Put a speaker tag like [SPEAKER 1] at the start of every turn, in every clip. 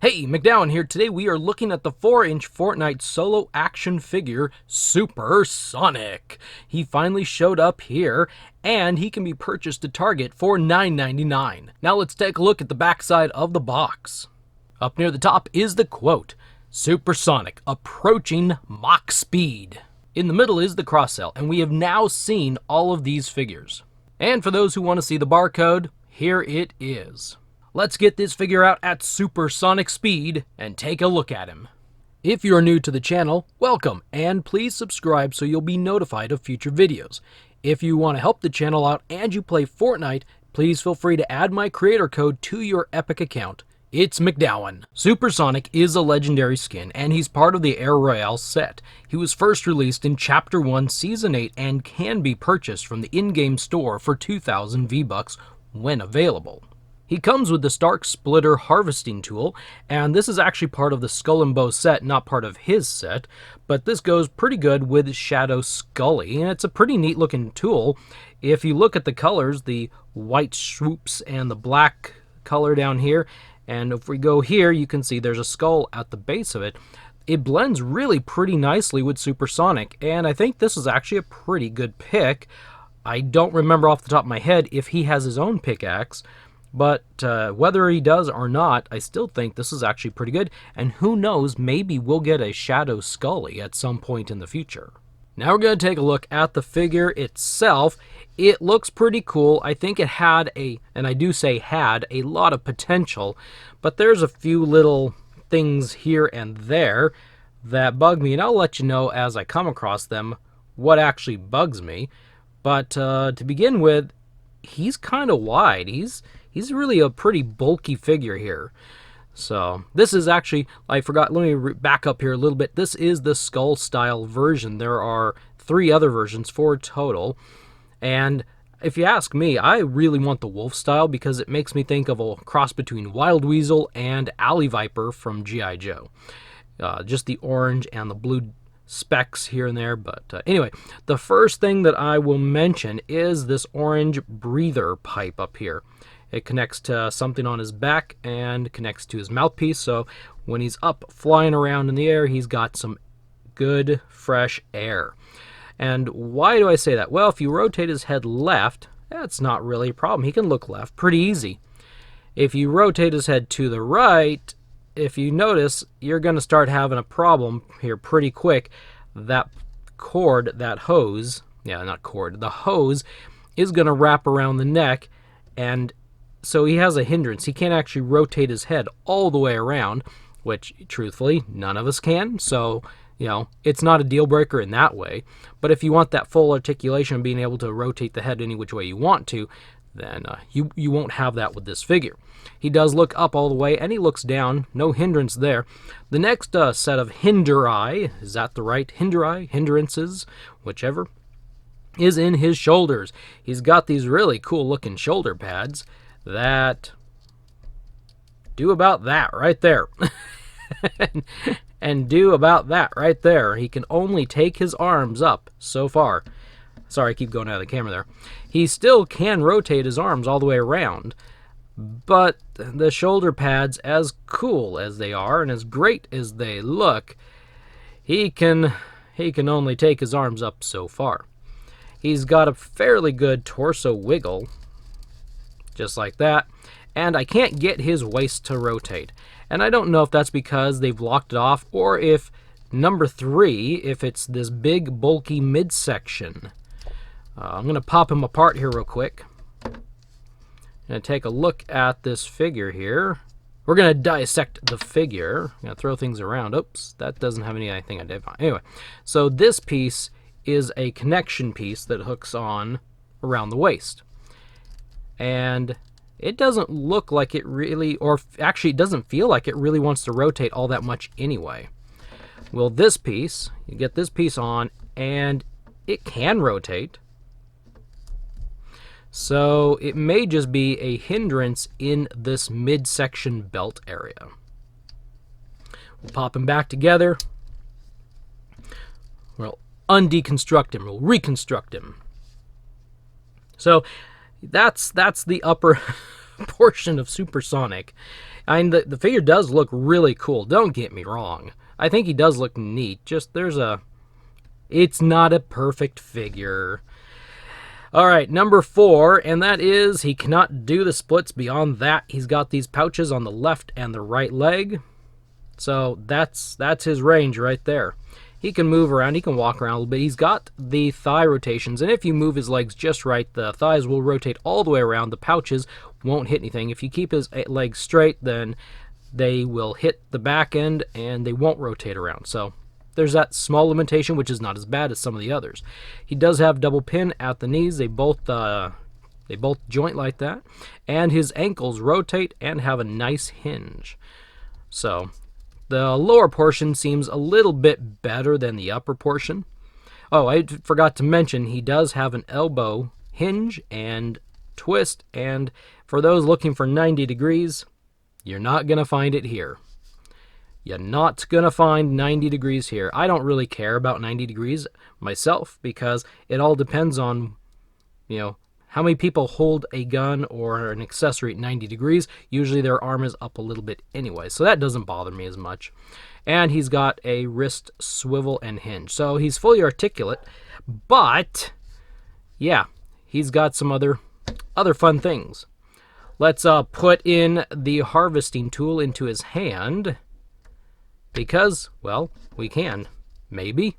[SPEAKER 1] Hey, MacDowin here. Today we are looking at the 4-inch Fortnite solo action figure, Supersonic. He finally showed up here, and he can be purchased at Target for $9.99. Now let's take a look at the backside of the box. Up near the top is the quote, Supersonic, approaching Mach speed. In the middle is the cross-sell, and we have now seen all of these figures. And for those who want to see the barcode, here it is. Let's get this figure out at supersonic speed and take a look at him. If you're new to the channel, welcome, and please subscribe so you'll be notified of future videos. If you want to help the channel out and you play Fortnite, please feel free to add my creator code to your Epic account. It's MacDowin. Supersonic is a legendary skin, and he's part of the Air Royale set. He was first released in Chapter 1, Season 8, and can be purchased from the in-game store for 2,000 V-Bucks when available. He comes with the Stark Splitter harvesting tool, and this is actually part of the Skull and Bow set, not part of his set, but this goes pretty good with Shadow Scully, and it's a pretty neat looking tool. If you look at the colors, the white swoops and the black color down here, and if we go here, you can see there's a skull at the base of it. It blends really pretty nicely with Supersonic, and I think this is actually a pretty good pick. I don't remember off the top of my head if he has his own pickaxe, but whether he does or not, I still think this is actually pretty good, and who knows, maybe we'll get a Shadow Scully at some point in the future. Now we're going to take a look at the figure itself. It looks pretty cool. I think it had and I do say had, a lot of potential, but there's a few little things here and there that bug me, and I'll let you know as I come across them what actually bugs me. But to begin with, he's kind of wide. He's really a pretty bulky figure here. So this is actually, I forgot, let me back up here a little bit. This is the skull style version. There are 3 other versions, 4 total. And if you ask me, I really want the wolf style because it makes me think of a cross between Wild Weasel and Alley Viper from G.I. Joe. Just the orange and the blue specks here and there. But anyway, the first thing that I will mention is this orange breather pipe up here. It connects to something on his back and connects to his mouthpiece, so when he's up flying around in the air, he's got some good, fresh air. And why do I say that? Well, if you rotate his head left, that's not really a problem. He can look left pretty easy. If you rotate his head to the right, if you notice, you're going to start having a problem here pretty quick. That cord, that hose, the hose is going to wrap around the neck, and so he has a hindrance. He can't actually rotate his head all the way around, which, truthfully, none of us can. So, it's not a deal breaker in that way. But if you want that full articulation, being able to rotate the head any which way you want to, then you won't have that with this figure. He does look up all the way, and he looks down. No hindrance there. The next set of is that the right? Hindrances, whichever, is in his shoulders. He's got these really cool looking shoulder pads that do about that right there. and do about that right there. He can only take his arms up so far. Sorry, I keep going out of the camera there. He still can rotate his arms all the way around, but the shoulder pads, as cool as they are and as great as they look, he can only take his arms up so far. He's got a fairly good torso wiggle, just like that, and I can't get his waist to rotate. And I don't know if that's because they've locked it off, or if number 3, if it's this big bulky midsection. I'm going to pop him apart here real quick. Going to take a look at this figure here. We're going to dissect the figure. I'm going to throw things around. Oops, that doesn't have anything I did find. Anyway, so this piece is a connection piece that hooks on around the waist. And it doesn't look like it really, or actually it doesn't feel like it really wants to rotate all that much anyway. Well, this piece, you get this piece on, and it can rotate. So it may just be a hindrance in this midsection belt area. We'll pop him back together. We'll undeconstruct him. We'll reconstruct him. So that's the upper portion of Supersonic. I mean, the figure does look really cool. Don't get me wrong. I think he does look neat. Just it's not a perfect figure. All right, number 4, and that is he cannot do the splits beyond that. He's got these pouches on the left and the right leg. So that's his range right there. He can move around, he can walk around a little bit. He's got the thigh rotations, and if you move his legs just right, the thighs will rotate all the way around. The pouches won't hit anything. If you keep his legs straight, then they will hit the back end and they won't rotate around. So there's that small limitation, which is not as bad as some of the others. He does have double pin at the knees. They both joint like that, and his ankles rotate and have a nice hinge. So the lower portion seems a little bit better than the upper portion. Oh, I forgot to mention he does have an elbow hinge and twist, and for those looking for 90 degrees, you're not going to find it here. You're not going to find 90 degrees here. I don't really care about 90 degrees myself because it all depends on, how many people hold a gun or an accessory at 90 degrees. Usually their arm is up a little bit anyway, so that doesn't bother me as much. And he's got a wrist swivel and hinge. So he's fully articulate, but yeah, he's got some other fun things. Let's put in the harvesting tool into his hand because, well, we can. Maybe.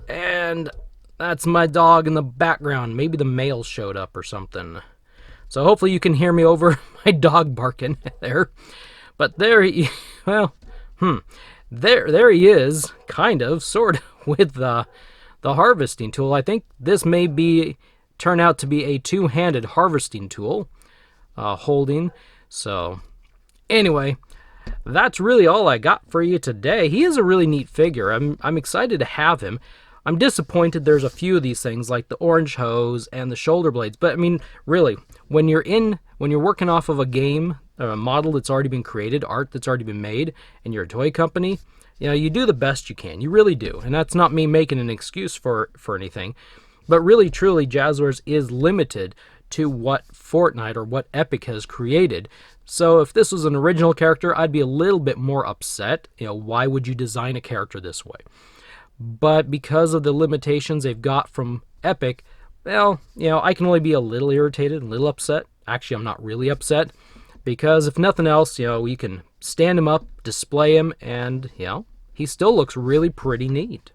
[SPEAKER 1] And that's my dog in the background. Maybe the mail showed up or something. So hopefully you can hear me over my dog barking there. But there he, there he is, kind of, sort of, with the harvesting tool. I think this may turn out to be a two-handed harvesting tool holding. So anyway, that's really all I got for you today. He is a really neat figure. I'm excited to have him. I'm disappointed there's a few of these things like the orange hose and the shoulder blades. But I mean, really, when you're working off of a game, a model that's already been created, art that's already been made, and you're a toy company, you do the best you can. You really do. And that's not me making an excuse for anything. But really, truly, Jazwares is limited to what Fortnite or what Epic has created. So if this was an original character, I'd be a little bit more upset. Why would you design a character this way? But because of the limitations they've got from Epic, well, I can only be a little irritated, a little upset. Actually, I'm not really upset because if nothing else, you can stand him up, display him, and, he still looks really pretty neat.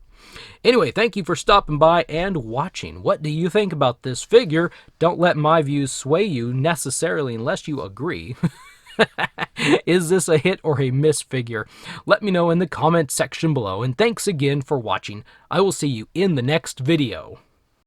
[SPEAKER 1] Anyway, thank you for stopping by and watching. What do you think about this figure? Don't let my views sway you necessarily unless you agree. Is this a hit or a miss figure? Let me know in the comment section below, and thanks again for watching. I will see you in the next video.